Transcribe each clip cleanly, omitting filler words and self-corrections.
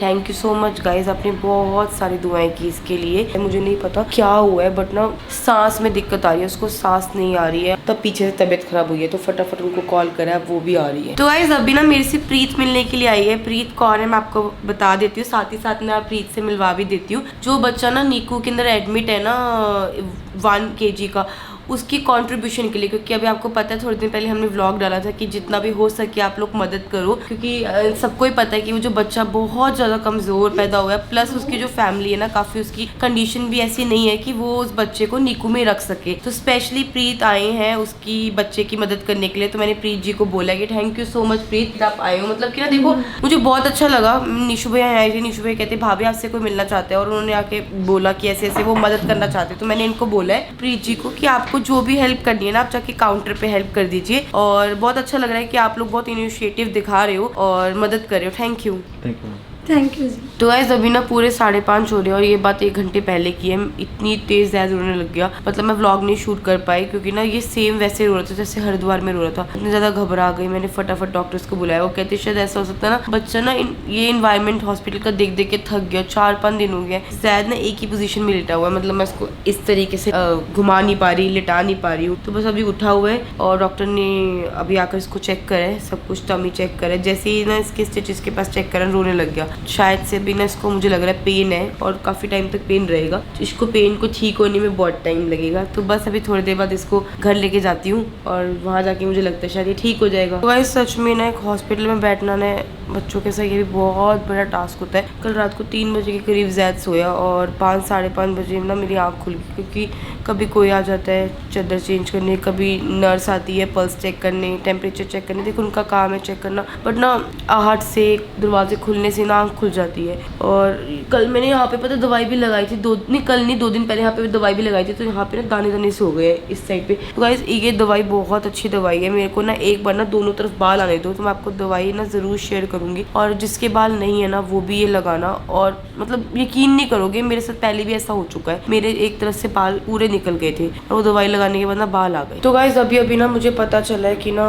Thank you so much guys, आपने बहुत सारी दुआएं की इसके लिए। मुझे नहीं पता क्या हुआ है बट ना सांस में दिक्कत आ रही है, उसको सांस नहीं आ रही है, तब पीछे से तबीयत खराब हुई है तो फटाफट उनको कॉल करा, अब वो भी आ रही है। तो गाइज अभी ना मेरे से प्रीत मिलने के लिए आई है। प्रीत कौन है मैं आपको बता देती हूँ, साथ ही साथ मैं प्रीत से मिलवा भी देती हूँ। जो बच्चा ना नीकू के अंदर एडमिट है ना 1 kg का, उसकी कंट्रीब्यूशन के लिए, क्योंकि अभी आपको पता है थोड़े दिन पहले हमने व्लॉग डाला था कि जितना भी हो सके आप लोग मदद करो, क्योंकि सबको ही पता है कि वो जो बच्चा बहुत ज़्यादा कमज़ोर पैदा हुआ है, प्लस उसकी जो फैमिली है ना काफ़ी उसकी कंडीशन भी ऐसी नहीं है कि वो उस बच्चे को नीकू में रख सके। तो स्पेशली प्रीत आए हैं उसकी बच्चे की मदद करने के लिए। तो मैंने प्रीत जी को बोला कि थैंक यू सो मच प्रीत, आप आए हो। मतलब कि ना देखो मुझे बहुत अच्छा लगा। निशु भैया आए थे, निशु भैया कहते भाभी आपसे कोई मिलना चाहते हैं, और उन्होंने आके बोला कि ऐसे ऐसे वो मदद करना चाहते हैं। तो मैंने इनको बोला है प्रीत जी को कि आपको जो भी हेल्प करनी है ना आप जाके काउंटर पे हेल्प कर दीजिए। और बहुत अच्छा लग रहा है कि आप लोग बहुत इनिशिएटिव दिखा रहे हो और मदद कर रहे हो। Thank you. Thank you. तो गाइस अभी ना पूरे 5:30 हो रहे हैं और ये बात 1 घंटे पहले की है। इतनी तेज ज़्यादा रोने लग गया, मतलब मैं व्लॉग नहीं शूट कर पाई क्योंकि ना ये सेम वैसे रो रहा था जैसे हरिद्वार में रो रहा था। इतनी ज़्यादा घबरा गई, मैंने फटाफट डॉक्टर्स को बुलाया। वो कहते शायद ऐसा हो सकता है ना बच्चा ना ये इन्वायरमेंट हॉस्पिटल का देख देख के थक गया, 4-5 दिन हो गया शायद ना एक ही पोजीशन में लेटा हुआ है। मतलब मैं इसको इस तरीके से घुमा नहीं पा रही, लिटा नहीं पा रही हूँ। तो बस अभी उठा हुआ है और डॉक्टर ने अभी आकर इसको चेक करा है, सब कुछ टमी चेक करा है। जैसे ही ना इसके स्टिचेस के पास चेक करा रोने लग गया। शायद से भी ना इसको मुझे लग रहा है पेन है और काफ़ी टाइम तक पेन रहेगा। तो इसको पेन को ठीक होने में बहुत टाइम लगेगा। तो बस अभी थोड़ी देर बाद इसको घर लेके जाती हूँ और वहाँ जाके मुझे लगता है शायद ये ठीक हो जाएगा। तो गाइस सच में ना एक हॉस्पिटल में बैठना ना बच्चों के साथ ये भी बहुत बड़ा टास्क होता है। कल रात को 3 बजे के करीब ज़्यादा सोया और 5-5:30 बजे ना मेरी आँख खुल गई, क्योंकि कभी कोई आ जाता है चादर चेंज करने, कभी नर्स आती है पल्स चेक करने, टेम्परेचर चेक करने। देखो उनका काम है चेक करना, बट ना आहट से दरवाजे खुलने से ना आँख खुल जाती है। और कल मैंने यहाँ पे पता दवाई भी लगाई थी, 2 दिन पहले यहाँ पे दवाई भी लगाई थी। तो यहाँ पे ना दाने दाने से हो गए इस साइड पे। तो गाइस ये दवाई बहुत अच्छी दवाई है। मेरे को ना एक बार ना दोनों तरफ बाल आने दो, तो मैं आपको दवाई ना ज़रूर शेयर करूँगी। और जिसके बाल नहीं है ना वो भी ये लगाना। और मतलब यकीन नहीं करोगे मेरे साथ पहले भी ऐसा हो चुका है, मेरे एक तरफ से बाल पूरे निकल गए थे और वो दवाई लगाने के बाद ना बाल आ गए। तो गाइस अभी ना मुझे पता चला है कि ना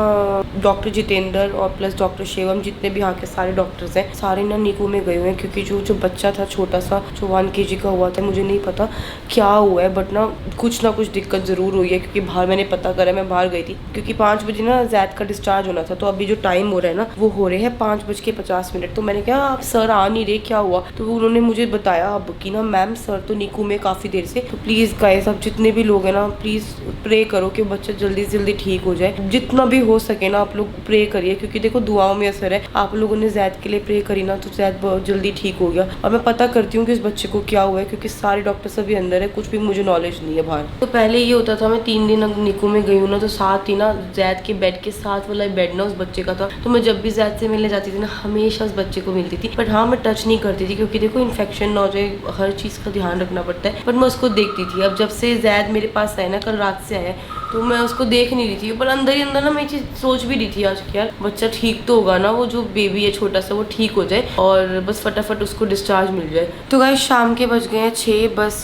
डॉक्टर जितेंद्र और प्लस डॉक्टर शिवम, जितने भी यहाँ के सारे डॉक्टर्स हैं, सारे ना नीकू में गए हुए हैं। क्योंकि जो बच्चा था छोटा सा जो 1 kg का हुआ था, मुझे नहीं पता क्या हुआ है बट ना कुछ दिक्कत ज़रूर हुई है। क्योंकि बाहर मैंने पता करा, मैं बाहर गई थी क्योंकि 5 बजे ना जैद का डिस्चार्ज होना था। तो अभी जो टाइम हो रहा है ना वो हो रहे हैं 5:50। तो मैंने कहा आप सर आ नहीं रहे, क्या हुआ? तो उन्होंने मुझे बताया अब कि ना मैम सर तो नीकू में काफ़ी देर से। तो प्लीज़ गाइस आप जितने भी लोग हैं ना प्लीज़ प्रे करो कि बच्चा जल्दी से जल्दी ठीक हो जाए। जितना भी हो सके ना आप लोग प्रे करिए, क्योंकि देखो दुआओं में असर है। आप लोगों ने जैद के लिए प्रे करी ना तो जैद बहुत जल्दी ठीक हो गया। और मैं पता करती हूँ कि इस बच्चे को क्या हुआ है, क्योंकि सारे डॉक्टर सभी अंदर है, कुछ भी मुझे नॉलेज नहीं है बाहर। तो पहले ये होता था मैं 3 दिन नीकू में गई हूँ ना, तो साथ ही ना जैद के बेड के साथ वाला बेड ना उस बच्चे का था। तो मैं जब भी जैद से मिलने जाती थी ना हमेशा उस बच्चे को मिलती थी। बट हाँ मैं टच नहीं करती थी क्योंकि देखो इन्फेक्शन ना हो जाए, हर चीज़ का ध्यान रखना पड़ता है। बट मैं उसको देखती थी। अब जब से जैद मेरे पास आया ना, कल रात से आया, तो मैं उसको देख नहीं रही थी, पर अंदर ही अंदर ना मैं चीज़ सोच भी रही थी आज कि यार बच्चा ठीक तो होगा ना, वो जो बेबी है छोटा सा वो ठीक हो जाए और बस फटाफट उसको डिस्चार्ज मिल जाए। तो गाइस शाम के बज गए हैं 6। बस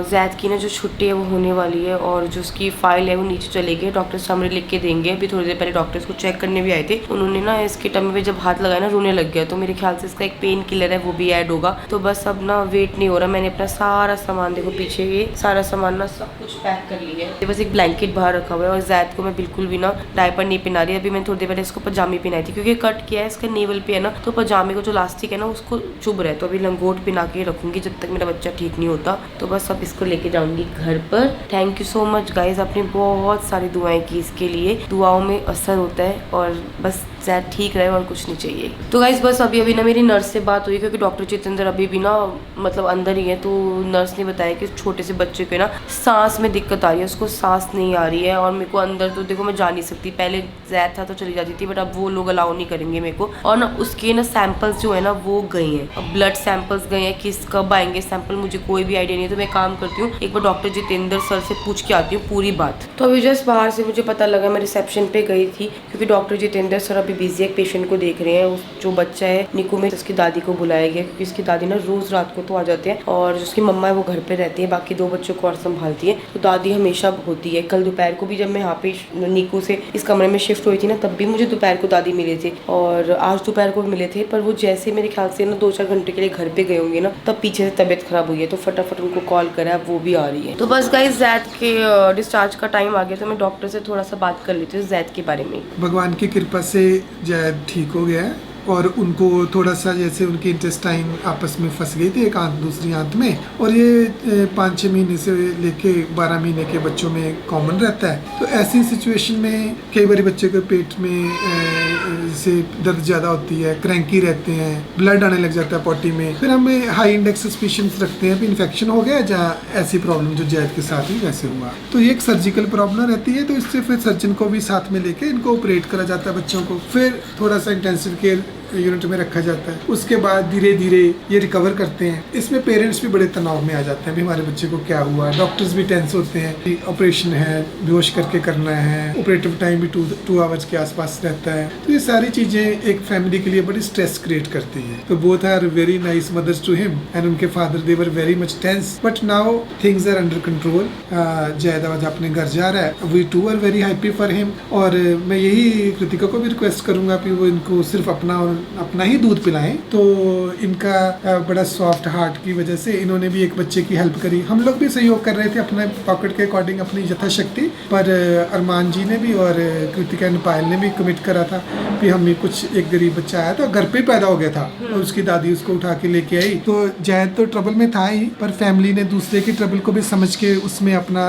जैद की ना जो छुट्टी है वो होने वाली है और जो उसकी फाइल है वो नीचे चले गए, डॉक्टर सामने लिख के देंगे। अभी थोड़ी देर पहले डॉक्टर्स को चेक करने भी आए थे, उन्होंने ना इसके टमी पे जब हाथ लगाया ना रोने लग गया। तो मेरे ख्याल से इसका एक पेन किलर है वो भी ऐड होगा। तो बस अब ना वेट नहीं हो रहा। मैंने अपना सारा सामान देखो पीछे ये सारा सामान ना सब कुछ पैक कर लिया है। बस एक ब्लैंकेट बाहर रखा हुआ है और जैद को मैं बिल्कुल भी ना डायपर नहीं पहना रही। अभी मैंने थोड़ी देर पहले इसको पजामी पहनाई थी क्योंकि कट किया है इसका नेवल पे है ना, तो पजामे को जो लास्टिक है ना उसको चुभ रहा है। तो अभी लंगोट पहना के रखूंगी जब तक मेरा बच्चा ठीक नहीं होता। तो बस अब इसको लेके जाऊंगी घर पर। Thank you so much guys, आपने बहुत सारी दुआएं की इसके लिए। दुआओं में असर होता है और बस जैद ठीक रहे और कुछ नहीं चाहिए। तो गाइज बस अभी ना मेरी नर्स से बात हुई क्योंकि डॉक्टर जितेंद्र अभी भी ना मतलब अंदर ही है। तो नर्स ने बताया कि छोटे से बच्चे को ना सांस में दिक्कत आ रही है, उसको सांस नहीं आ रही है। और मेरे को अंदर तो देखो मैं जा नहीं सकती, पहले जैद था तो चली जाती थी बट अब वो लोग अलाउ नहीं करेंगे मेरे को। और ना उसके ना सैंपल्स जो है ना वो गए हैं, अब ब्लड सैंपल्स गए हैं, किस कब आएंगे सैंपल मुझे कोई भी आइडिया नहीं है। तो मैं काम करती हूँ एक बार डॉक्टर जितेंद्र सर से पूछ के आती हूँ पूरी बात। तो अभी जस्ट बाहर से मुझे पता लगा, मैं रिसेप्शन पे गई थी क्योंकि डॉक्टर जितेंद्र सर अभी बिजी एक पेशेंट को देख रहे हैं। जो बच्चा है निकू में, उसकी दादी को बुलाया गया क्योंकि इसकी दादी ना रोज रात को तो आ जाते हैं और जिसकी मम्मा है वो घर पे रहती है, बाकी 2 बच्चों को और संभालती है। तो दादी हमेशा होती है। कल दोपहर को भी जब मैं यहाँ पे निकू से इस कमरे में शिफ्ट हुई थी ना, तब भी मुझे दोपहर को दादी मिले थे और आज दोपहर को मिले थे। पर वो जैसे मेरे ख्याल से ना 2-4 घंटे के लिए घर पे गए होंगे ना, तब पीछे से तबीयत खराब हुई है, तो फटाफट उनको कॉल करा, वो भी आ रही है। तो बस गाइस जैद के डिस्चार्ज का टाइम आ गया, तो मैं डॉक्टर से थोड़ा सा बात कर लेती हूँ जैद के बारे में। भगवान की कृपा से जैद ठीक हो गया है और उनको थोड़ा सा जैसे उनकी इंटेस्टाइन आपस में फंस गई थी, एक आंत दूसरी आंत में, और ये 5-6 महीने से लेके 12 महीने के बच्चों में कॉमन रहता है। तो ऐसी सिचुएशन में कई बार बच्चे के पेट में से दर्द ज़्यादा होती है, क्रैंकी रहते हैं, ब्लड आने लग जाता है पॉटी में। फिर हम हाई इंडेक्स सस्पिशन रखते हैं कि इन्फेक्शन हो गया, जहाँ ऐसी प्रॉब्लम जो जैद के साथ ही वैसे हुआ। तो ये एक सर्जिकल प्रॉब्लम रहती है, तो इससे फिर सर्जन को भी साथ में लेके इनको ऑपरेट करा जाता है बच्चों को। फिर थोड़ा सा इंटेंसिव केयर यूनिट में रखा जाता है। उसके बाद धीरे धीरे ये रिकवर करते हैं। इसमें पेरेंट्स भी बड़े तनाव में आ जाते हैं, भी हमारे बच्चे को क्या हुआ। डॉक्टर्स भी टेंस होते हैं कि ऑपरेशन है, बेहोश करके करना है, ऑपरेटिव टाइम भी 2 आवर्स के आसपास रहता है। तो ये सारी चीजें एक फैमिली के लिए बड़ी स्ट्रेस क्रिएट करती हैं। तो both are very nice mothers to him and उनके father they were very much tense, but now things are under control. Zaid आज अपने घर जा रहा है, we two are very happy for him. और मैं यही कृतिका को भी रिक्वेस्ट करूंगा कि वो इनको सिर्फ अपना ही दूध पिलाएं। तो इनका बड़ा सॉफ्ट हार्ट की वजह से इन्होंने भी एक बच्चे की हेल्प करी। हम लोग भी सहयोग कर रहे थे अपने पॉकेट के अकॉर्डिंग, अपनी यथाशक्ति, पर अरमान जी ने भी और कृतिका पायल ने भी कमिट करा था कि हमें कुछ एक गरीब बच्चा आया था, घर पे पैदा हो गया था, और उसकी दादी उसको उठा के लेके आई। तो जैद तो ट्रबल में था ही, पर फैमिली ने दूसरे की ट्रबल को भी समझ के उसमें अपना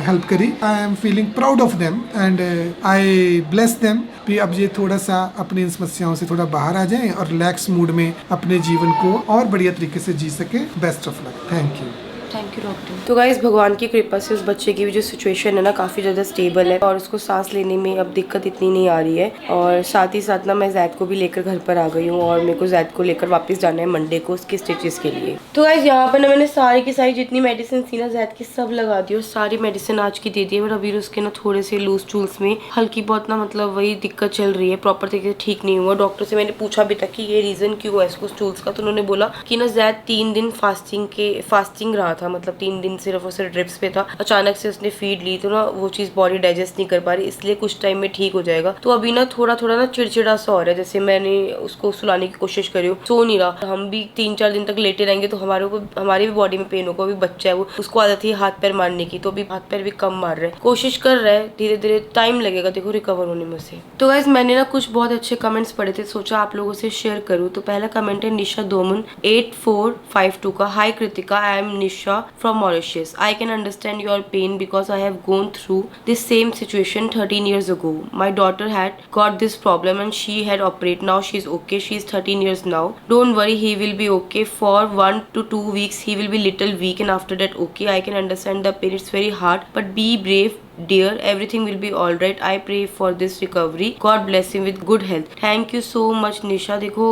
हेल्प करी। I am feeling proud of them and I bless them कि अब ये थोड़ा सा अपनी इन समस्याओं से थोड़ा बाहर आ जाएं और रिलैक्स मूड में अपने जीवन को और बढ़िया तरीके से जी सके। Best of luck. Thank you doctor. तो गाइस भगवान की कृपा से उस बच्चे की भी जो सिचुएशन है ना काफ़ी ज़्यादा स्टेबल है और उसको सांस लेने में अब दिक्कत इतनी नहीं आ रही है। और साथ ही साथ ना मैं जैद को भी लेकर घर पर आ गई हूँ और मेरे को जैद को लेकर वापस जाना है मंडे को उसके स्टिचेस के लिए। तो गाइस यहाँ पर ना मैंने सारी की सारी जितनी मेडिसिन थी ना जैद की सब लगा दी और सारी मेडिसिन आज की दे दी है। बट अभी उसके ना थोड़े से लूज टूल्स में हल्की बहुत ना मतलब वही दिक्कत चल रही है, प्रॉपर तरीके से ठीक नहीं हुआ। डॉक्टर से मैंने पूछा भी था कि ये रीज़न क्यों है इसको टूल्स का, तो उन्होंने बोला कि ना जैद 3 दिन फास्टिंग रहा था, मतलब 3 दिन सिर्फ और सिर्फ ड्रिप्स पे था। अचानक से उसने फीड ली तो ना वो चीज़ बॉडी डाइजेस्ट नहीं कर पा रही, इसलिए कुछ टाइम में ठीक हो जाएगा। तो अभी ना थोड़ा थोड़ा ना चिड़चिड़ा सा हो रहा है, जैसे मैंने उसको सुलाने की कोशिश करी हूँ, सो नहीं रहा। हम भी 3-4 दिन तक लेटे रहेंगे तो हमारी भी बॉडी में पेन होगा। अभी बच्चा है वो, उसको आदत थी हाथ पैर मारने की, तो अभी हाथ पैर भी कम मार रहा है, कोशिश कर रहा है, धीरे धीरे टाइम लगेगा देखो रिकवर होने में से। तो गाइस मैंने ना कुछ बहुत अच्छे कमेंट्स पढ़े थे, सोचा आप लोगों से शेयर करूँ। तो पहला कमेंट है निशा दोमन 8452 का। High Kritika, I am Nisha from Mauritius. I can understand your pain because I have gone through this same situation 13 years ago. My daughter had got this problem and she had operated. Now she's okay. She's 13 years now. Don't worry, he will be okay. For 1 to 2 weeks he will be little weak and after that okay. I can understand the pain. It's very hard, but be brave dear, everything will be all right. I pray for this recovery. God bless him with good health. Thank you so much निशा। देखो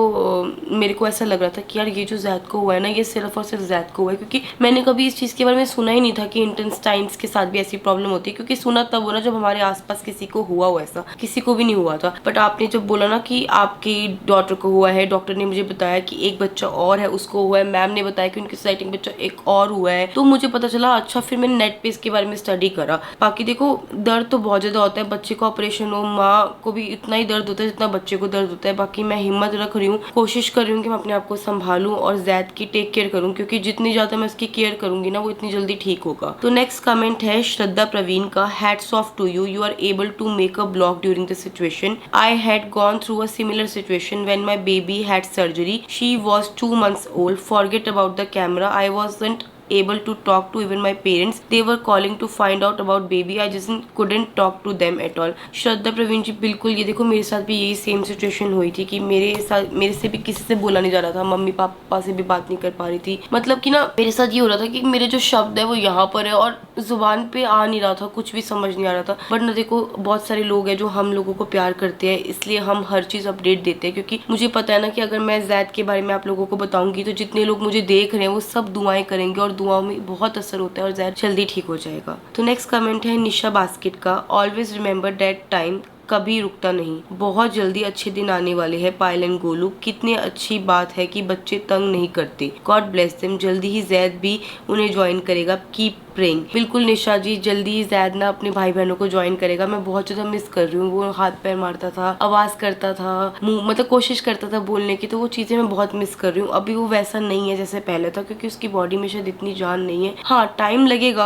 मेरे को ऐसा लग रहा था कि यार ये जो जैद को हुआ है ना, ये सिर्फ और सिर्फ जैद को हुआ है, क्योंकि मैंने कभी इस चीज़ के बारे में सुना ही नहीं था कि इंटेस्टाइन्स के साथ भी ऐसी प्रॉब्लम होती है। क्योंकि सुना तब हो ना जब हमारे आसपास किसी को हुआ हो, ऐसा किसी को भी नहीं हुआ था। बट आपने जब बोला ना कि आपकी डॉटर को हुआ है, डॉक्टर ने मुझे बताया कि एक बच्चा और है उसको हुआ है, मैम ने बताया कि उनकी सोसाइटी में बच्चा एक और हुआ है, तो मुझे पता चला। अच्छा, फिर मैंने नेट पे इसके बारे में स्टडी करा। बाकी देखो दर्द तो बहुत ज़्यादा होता है, बच्चे का ऑपरेशन हो, माँ को भी इतना ही दर्द होता है जितना बच्चे को दर्द होता है। बाकी मैं हिम्मत रख रही हूँ, कोशिश कर रही हूँ कि मैं अपने आप को संभालूं और जैद की टेक केयर करूँ, क्योंकि जितनी ज़्यादा मैं उसकी केयर करूँगी ना वो इतनी जल्दी ठीक होगा। तो नेक्स्ट कमेंट है श्रद्धा प्रवीण का। Hats off to you, you are able to make a blog during this situation. I had gone through a similar situation when my baby had surgery. She was 2 months old. Forget about the camera. I wasn't able to talk to even my parents. They were calling to find out about baby. I just couldn't talk to them at all. श्रद्धा प्रवीण जी बिल्कुल, ये देखो मेरे साथ भी यही same situation हुई थी कि मेरे से भी किसी से बोला नहीं जा रहा था, मम्मी पापा से भी बात नहीं कर पा रही थी। मतलब कि ना मेरे साथ ये हो रहा था कि मेरे जो शब्द है वो यहाँ पर है और जुबान पे आ नहीं रहा था, कुछ भी समझ नहीं आ रहा था। बट ना देखो बहुत सारे लोग हैं जो हम लोगों को प्यार करते हैं, इसलिए हम हर चीज़ अपडेट देते हैं, क्योंकि मुझे पता है ना कि अगर मैं जैद के बारे में आप लोगों को बताऊंगी तो जितने लोग मुझे देख रहे हैं वो सब दुआएं करेंगे और दुआओं में बहुत असर होता है और जैद जल्दी ठीक हो जाएगा। तो नेक्स्ट कमेंट है निशा बास्केट का। ऑलवेज रिमेंबर दैट टाइम कभी रुकता नहीं। बहुत जल्दी अच्छे दिन आने वाले हैं पायल एंड गोलू। कितनी अच्छी बात है कि बच्चे तंग नहीं करते। God bless them. जल्दी ही जैद भी उन्हें ज्वाइन करेगा। Keep praying. बिल्कुल निशा जी, जल्दी ही जैद ना अपने भाई बहनों को ज्वाइन करेगा। मैं बहुत ज्यादा मिस कर रही हूँ। वो हाथ पैर मारता था, आवाज करता था, मुंह मतलब कोशिश करता था बोलने की, तो वो चीजें मैं बहुत मिस कर रही हूँ। अभी वो वैसा नहीं है जैसे पहले था, क्योंकि उसकी बॉडी में शायद इतनी जान नहीं है। हाँ, टाइम लगेगा,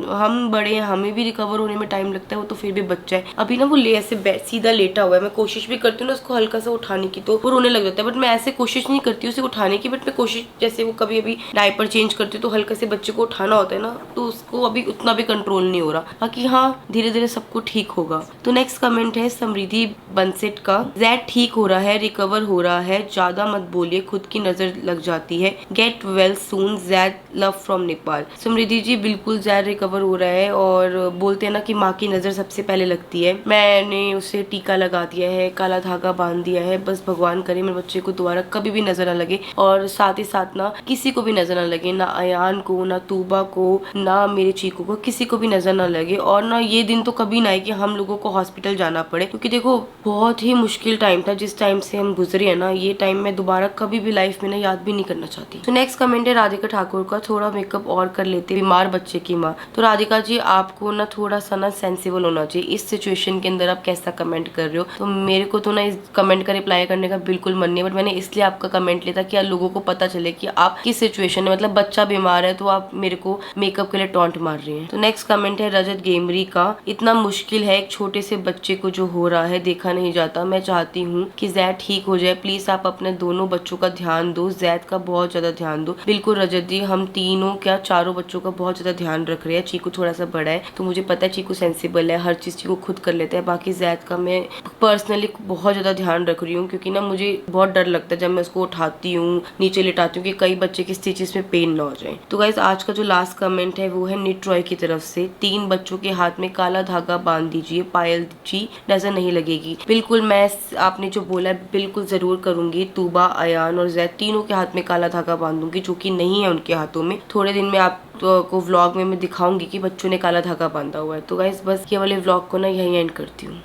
हम बड़े हैं, हमें भी रिकवर होने में टाइम लगता है। वो तो फिर भी बच्चा है। अभी ना वो ऐसे सीधा लेटा हुआ है। मैं कोशिश भी करती हूँ ना उसको हल्का सा उठाने की, तो वो रोने लग जाता है। बट मैं ऐसे कोशिश नहीं करती उसे उठाने की, बट मैं कोशिश, जैसे वो कभी अभी डायपर चेंज करती हूँ तो हल्का से बच्चे को उठाना होता है ना, तो उसको अभी उतना भी कंट्रोल नहीं हो रहा। बाकी हाँ, धीरे धीरे सब कुछ ठीक होगा। तो नेक्स्ट कमेंट है समृद्धि बंसेट का। जैद ठीक हो रहा है, रिकवर हो रहा है, ज्यादा मत बोलिए, खुद की नजर लग जाती है। Get well soon, Zaid love from Nepal. Samriddhi ji, बिल्कुल जैद रिकवर हो रहा है, और बोलते हैं ना कि माँ की नजर सबसे पहले लगती है। मैंने उसे टीका लगा दिया है, काला धागा बांध दिया है। बस भगवान करे मेरे बच्चे को दोबारा कभी भी नजर ना लगे, और साथ ही साथ ना किसी को भी नजर ना लगे, ना अयान को, ना तूबा को, ना मेरे चीकू को, किसी को भी नजर ना लगे। और ना ये दिन तो कभी ना आए कि हम लोगों को हॉस्पिटल जाना पड़े, क्योंकि देखो बहुत ही मुश्किल टाइम था जिस टाइम से हम गुजरे है ना। ये टाइम मैं दोबारा कभी भी लाइफ में ना याद भी नहीं करना चाहती। तो नेक्स्ट कमेंट है राधिका ठाकुर का। थोड़ा मेकअप और कर लेते, बीमार बच्चे की माँ। तो राधिका जी, आपको ना थोड़ा सा ना सेंसिबल होना चाहिए। इस सिचुएशन के अंदर आप कैसा कमेंट कर रहे हो? तो मेरे को तो ना इस कमेंट का रिप्लाई करने का बिल्कुल मन नहीं है, बट मैंने इसलिए आपका कमेंट लिया था कि लोगों को पता चले कि आप किस सिचुएशन में, मतलब बच्चा बीमार है तो आप मेरे को मेकअप के लिए टॉन्ट मार रही हैं। तो नेक्स्ट कमेंट है रजत गेमरी का। इतना मुश्किल है एक छोटे से बच्चे को जो हो रहा है, देखा नहीं जाता। मैं चाहती हूँ कि जैद ठीक हो जाए। प्लीज आप अपने दोनों बच्चों का ध्यान दो, जैद का बहुत ज्यादा ध्यान दो। बिल्कुल रजत जी, हम तीनों क्या चारों बच्चों का बहुत ज्यादा ध्यान रख रहे हैं। चीकू थोड़ा सा बड़ा है तो मुझे पता है चीकू सेंसिबल है, हर चीज चीकू खुद कर लेता है। बाकी जैद का मैं पर्सनली बहुत ज्यादा ध्यान रख रही हूँ, क्योंकि ना मुझे बहुत डर लगता है जब मैं उसको उठाती हूँ, नीचे लिटाती हूँ, कि कई बच्चे की स्टिचेस में पेन ना हो जाए। तो गाइस, आज का जो लास्ट कमेंट है वो है निट रॉय की तरफ से। 3 बच्चों के हाथ में काला धागा बांध दीजिए, पायल जी नजर नहीं लगेगी। बिल्कुल, मैं आपने जो बोला है बिल्कुल जरूर करूंगी। तूबा, अयान और जैद तीनों के हाथ में काला धागा बांधूंगी, जो कि नहीं है उनके हाथों में। थोड़े दिन में आप को व्लॉग में मैं दिखाऊंगी कि बच्चों ने काला धागा बांधा हुआ है। तो गाइस, बस ये वाले व्लॉग को ना यही एंड करती हूँ।